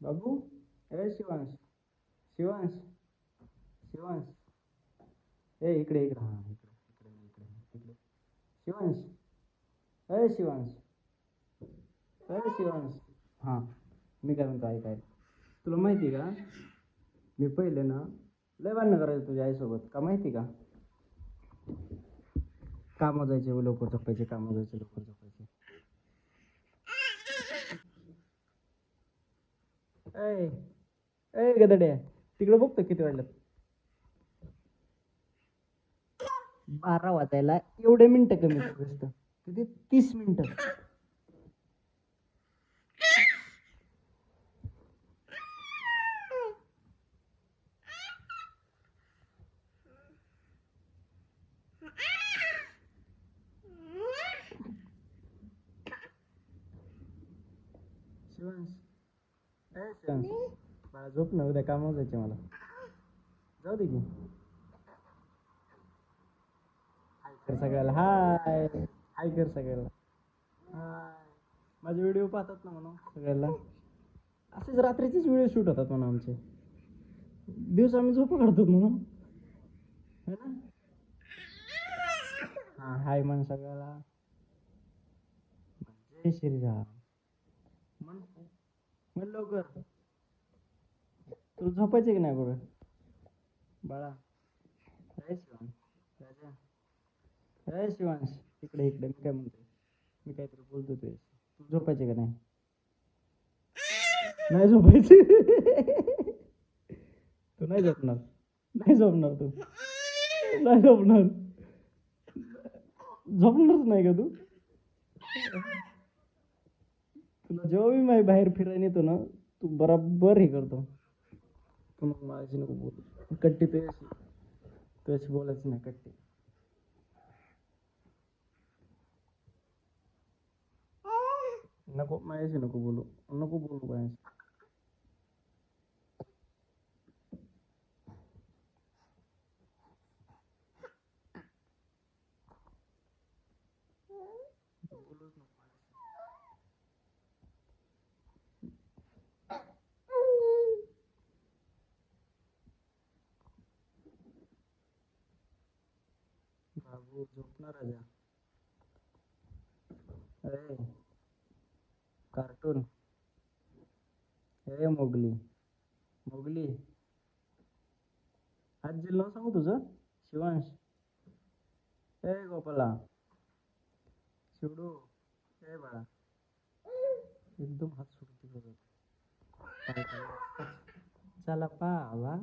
बाबू. ए शिवांश. शिवांश. शिवांश. ए इकडे इकडे हा इकडे इकडे इकडे इकडे. शिवांश. ए शिवांश. ए शिवांश. हां मी काय म्हणतो ऐक ऐक. तुला माहिती का मी पहिले ना लय भांडणं करायचो तुझ्या आईसोबत का माहिती का. कामं जायचे लवकर झोपायचे, कामं जायचे लवकर झोपायचे. ऐ ऐ गदड्या तिकडे बघतो किती वाजल्यात. 12 वाजायला एवढे मिनिटं कमी असतं किती 30 मिनिटं. शिवांश. ए शिवांश मला झोप ना उद्या कामावर जायचे मला. जाऊ दे की. हाय कर सगळ्याला हाय. हाय कर सगळ्याला हाय. माझे व्हिडिओ पाहतात ना म्हणून सगळ्याला. असेच रात्रीचेच व्हिडिओ शूट होतात म्हणून आमचे. दिवस आम्ही झोप काढतो म्हणून है ना. हा हाय म्हण सगळ्याला. जय श्रीराम म्हण. म्हण लवकर. तू झोपायचे की नाही बरं बाळा. जय शिवांश. राजा. जय शिवांश. इकडे इकडे मी काय म्हणतोय. मी काहीतरी बोलतो तुझ्याशी. तू झोपायचे का नाही. नाही झोपायचे. तू नाही झोपणार. नाही झोपणार तू. नाही झोपणार. झोपणारच नाही का तू. तुला जेव्हा मी माझ्या बाहेर फिरायला येतो ना तू बराबर हे करतो. तू नको माझी नको बोलू. कट्टी तुझ्याशी तुझ्याशी बोलायचं नाही कट्टी. नको माझ्याशी नको बोलू. नको बोलू माझ्याशी. बोलूच नको माझ्याशी. बाबू झोपणार राजा. अरे कार्टून. हे मोगली. मोगली आजीला नाव सांगू तुझं. शिवांश. ए गोपाला. शिवडू. ए बाळा. एकदम हात सोडून तिकडे जातो. चला पावा.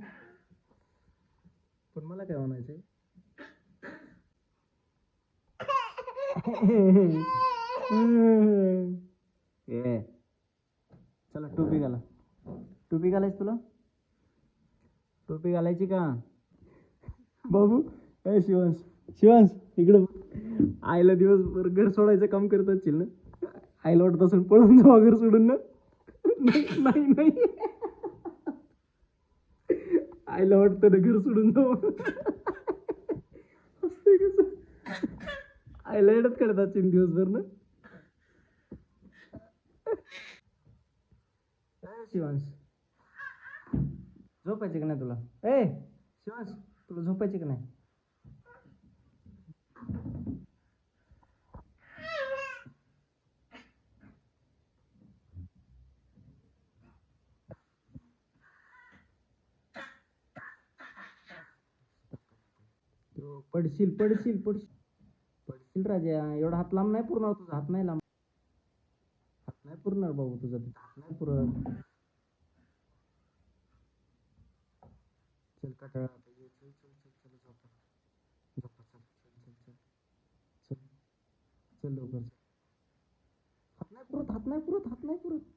पण मला काय म्हणायचंय. ए चला टोपी घाला. टोपी घालायची तुला. टोपी घालायची का बाबू. ए शिवांश. शिवांश इकडं. आईला दिवसभर घर सोडायचं काम करत असशील ना. आईला वाटत असेल पळून जावा घर सोडून ना. नाही नाही आईला वाटतं ना घर सोडून जावं. हसते कसं. आईला एडत करत असतील दिवसभर ना. शिवांश झोपायचे का नाही तुला. ए शिवांश तुला झोपायचे का नाही. पडशील पडशील पडशील. पडशील राजा. एवढा हात लांब नाही पुरणार तुझा. हात नाही लांब. हात नाही पुरणार बाबू तुझा. हात नाही पुरत. चल कटाळा आता. ये चल चल चल चल झोपा. झोपा चल चल चल चल चल चल लवकर चल. हात नाही पुरत. हात नाही पुरत. हात नाही पुरत.